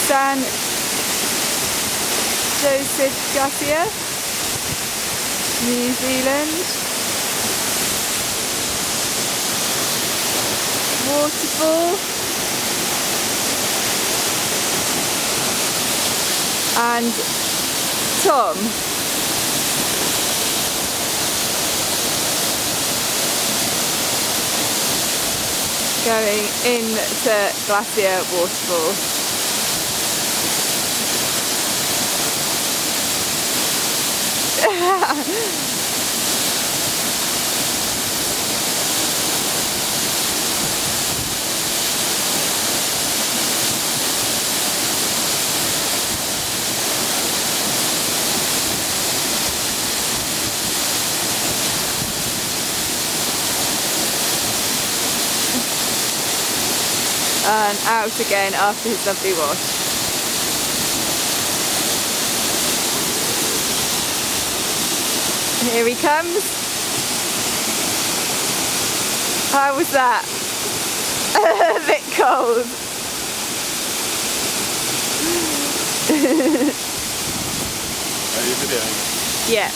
Franz Joseph Glacier, New Zealand. Waterfall. And Tom. Going into Glacier Waterfall. And out again after his lovely wash. Here he comes. How was that? A bit cold. Are you videoing? Yeah.